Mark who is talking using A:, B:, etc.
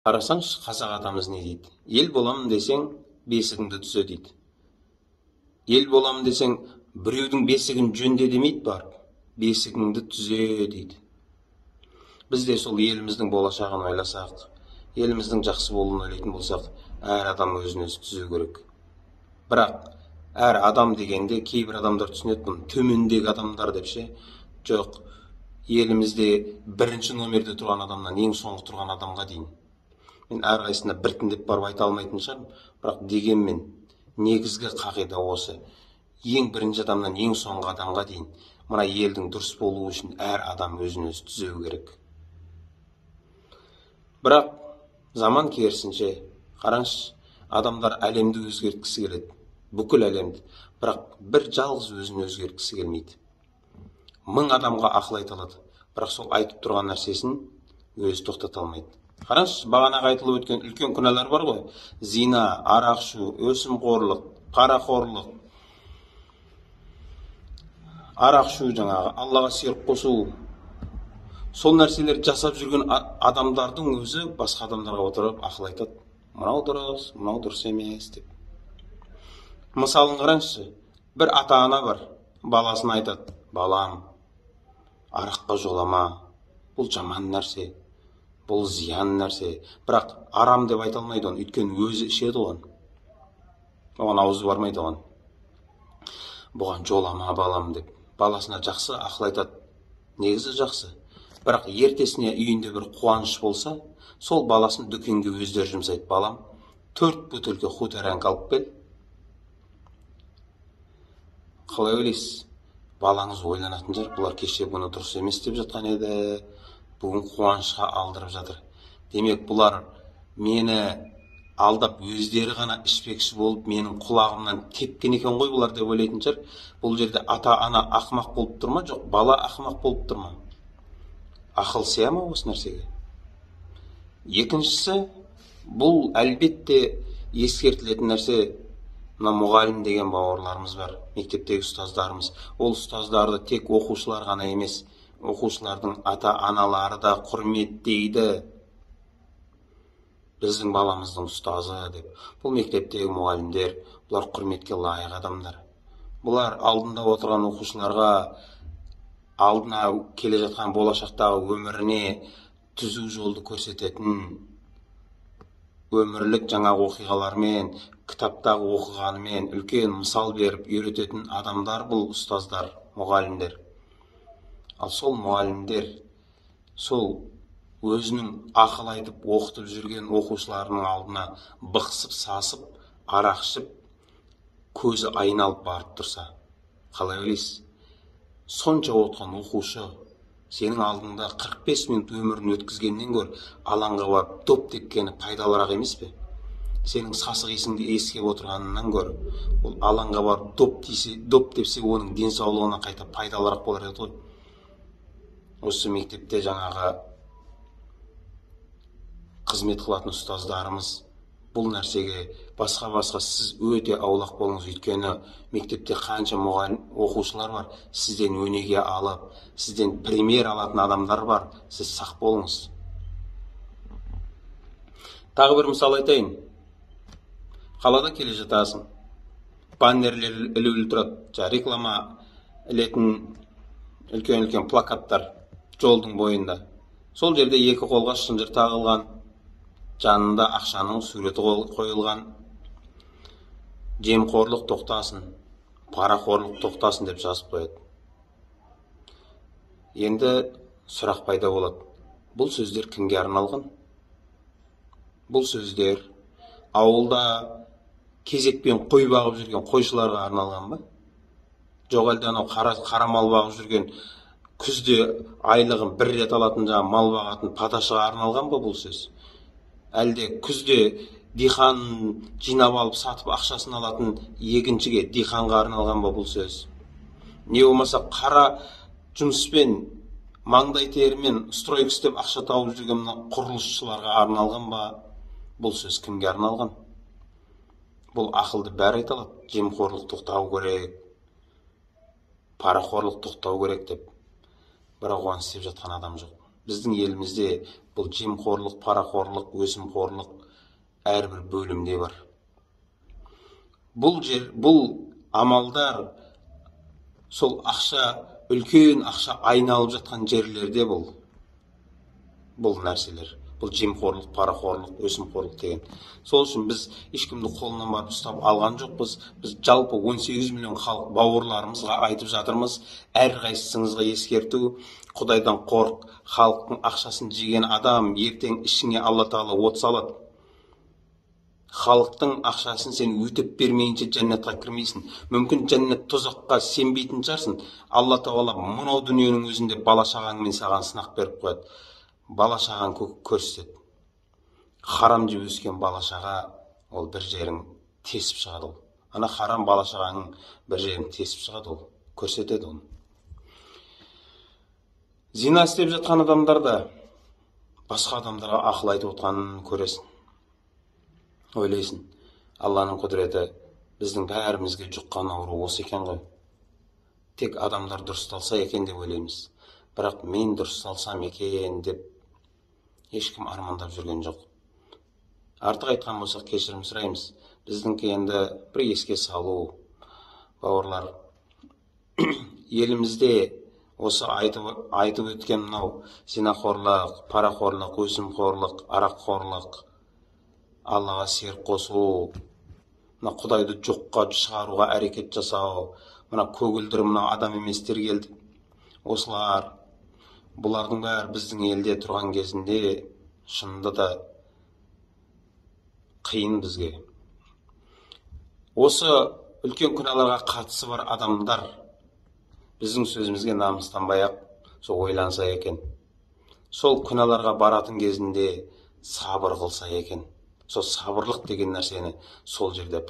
A: Қарасаңшы, қазақ атамыз не дейді? Ел боламын десең, бесігіңді түзе дейді. Ел боламын десең, біреудің бесігін жөнде демейді барып, бесігіңді түзе дейді. Біз де сол еліміздің болашағын ойласақ, еліміздің жақсы болуын ойлайтын болсақ, әр адам өзін өзі түзеу керек. Бірақ әр адам дегенде кейбір адамдар түсінеді бұны төмендегі адамдар деп ше. Жоқ, елімізде бірінші номерде тұрған адамнан ең соңғы тұрған адамға дейін. Мен әрқайсысына біртіндеп барып айта алмайтын шығармын, бірақ дегенмен негізгі қағида осы. Ең бірінші адамнан ең соңғы адамға дейін мына елдің дұрыс болуы үшін әр адам өзін өзі түзеу керек. Бірақ заман керісінше, қараңызшы, адамдар әлемді өзгерткісі келеді, бүкіл әлемді, бірақ бір жалғыз өзін өзгерткісі келмейді. 1000 адамға ақыл айта алады, бірақ сол айтып тұрған нәрсесін өзі тоқтата алмайды. Қараңызшы, бағанағы айтылып өткен үлкен күнәлар бар ғой: зина, арақ ішу, өсімқорлық, парақорлық, арақ ішу, жаңағы Аллаға серік қосу. Сол нәрселер жасап жүрген адамдардың өзі басқа адамдарға отырып ақыл айтады: мынау дұрыс емес деп. Мысалын қараңызшы, бір ата-ана бар, баласына айтады: балам, араққа жолама, бұл жаман нәрсе, бұл зиян нәрсе. Бірақ арам деп айта алмайды оны, өйткені өзі ішеді оған аузы бармайды оған. Бұған жолама балам деп баласына жақсы ақыл айтады, негізі жақсы. Бірақ ертесіне үйінде бір қуаныш болса, сол баласын дүкенге өздері жұмсайды: балам, 4 бөтелке хуторянка алып кел. Қалай ойлайсыз? Балаңыз ойланатын шығар, бұлар кеше бұны дұрыс емес деп жатқан еді, бүгін қуанышқа алдырып жатыр. Демек, бұлар мені алдап өздері ғана ішпекші болып, менің құлағымнан тепкен екен ғой бұлар деп ойлайтын шығар. Бұл жерде ата-ана ақымақ болып тұр ма, жоқ, бала ақымақ болып тұр ма? Ақыл сыя ма осы нәрсеге? Екіншісі, бұл әлбетте ескертілетін нәрсе. Мына мұғалім деген бауырларымыз бар, мектептегі ұстаздарымыз. Ол ұстаздарды тек оқушылар ғана емес, оқушылардың ата-аналары да құрметтейді. Біздің баламыздың ұстазы деп. Бұл мектептегі мұғалімдер, бұлар құрметке лайық адамдар. Бұлар алдында отырған оқушыларға алдына келе жатқан болашақтағы өміріне түзу жолды көрсететін, өмірлік жаңағы оқиғалармен, кітаптағы оқығанымен үлкен мысал беріп үйрететін адамдар бұл ұстаздар, мұғалімдер. Ал сол мұғалімдер, сол өзінің ақыл айтып оқытып жүрген оқушыларының алдына бықсып, сасып, арақ ішіп, көзі айналып барып тұрса, қалай ойлайсыз? Сонша отқан оқушы сенің алдыңда 45 минут өмірін өткізгеннен гөр алаңға барып доп тепкені пайдалырақ емес пе? Сенің сасық есіңді ескеп отырғанынан гөр ол алаңға барып доп тепсе, оның денсаулығына қайта пайдалырақ болар еді ғой. Осы мектепте жаңағы қызмет қылатын ұстаздарымыз бұл нәрсеге басқа сіз өте аулақ болыңыз, өйткені мектепте қанша мұғалім оқушылар бар, сізден өнеге алып, сізден пример алатын адамдар бар, сіз сақ болыңыз. Тағы бір мысал айтайын. Қалада келе жатасың, баннерлер ілулі тұрады, реклама ілетін үлкен плакаттар жолдың бойында. Сол жерде 2 қолға шынжыр тағылған, жанында ақшаның суреті қойылған: жемқорлық тоқтасын, парақорлық тоқтасын деп жазып қояды. Енді сұрақ пайда болады: бұл сөздер кімге арналған? Бұл сөздер ауылда кезекпен қой бағып жүрген қойшыларға арналған ба? Жоқ, әлде анау қара мал бағып жүрген, күзде айлығын 1 рет алатын мал бағатын падашыға арналған ба бұл сөз? Әлде күзде диқан жинап алып сатып ақшасын алатын егіншіге, диқанға арналған ба бұл сөз? Не болмаса қара жұмыспен, маңдай терімен стройка істеп ақша тауып жүрген құрылысшыларға арналған ба бұл сөз? Кімге арналған? Бұл ақылды бәрі айта алады: жемқорлық тоқтау керек, парақорлық тоқтау керек деп. Бірақ оған істеп жатқан адам жоқ. Біздің елімізде бұл жемқорлық, парақорлық, өсімқорлық әрбір бөлімде бар. Бұл амалдар сол ақша, үлкен ақша айналып жатқан жерлерде бұл нәрселер. Бұл жемқорлық, парақорлық, өсімқорлық деген. Сол үшін біз ешкімді қолынан барып ұстап алған жоқпыз. Біз жалпы 18 миллион халық бауырларымызға айтып жатырмыз. Әрқайсыңызға ескерту, Құдайдан қорқ, халықтың ақшасын жеген адам ертең ішіңе Алла Тағала от салады. Халықтың ақшасын сен өтеп бермейінше жәннатқа кірмейсің. Мүмкін жәннат тозаққа сенбейтін шығарсың. Алла Тағала мынау дүниенің өзінде бала шағаңмен саған сынақ беріп қояды. Бала шаған көрсетеді. Харам жеп өскен бала шаға ол бір жерің тесіп шығады ол. Ана харам бала шағаның бір жерің тесіп шығады ол. Көрсетеді оны. Зина істеп жатқан адамдарда басқа адамдарға ақыл айтып отқанын көресің. Ойлайсың, Алланың құдіреті біздің бәрімізге жұққан ауру осы екен ғой. Тек адамдар дұрысталса екен деп ойлаймыз. Бірақ мен дұрысталсам екен деп ешкім армандап жүрген жоқ. Артық айтқан болсақ кешірім сұраймыз. Біздіңкі енді бір еске салу, бауырлар, елімізде осы айтып өткен мынау зинақорлық, парақорлық, өсімқорлық, араққорлық, Аллаға серік қосу, мына Құдайды жоққа шығаруға әрекет жасау, мына көгілдір мына адам еместер келді. Бұлардың бәрі біздің елде тұрған кезінде шынында да қиын бізге. Осы үлкен күнәларға қатысы бар адамдар біздің сөзімізге намыстанбай-ақ сол ойланса екен. Сол күнәларға баратын кезінде сабыр қылса екен. Сол сабырлық деген нәрсені сол жерде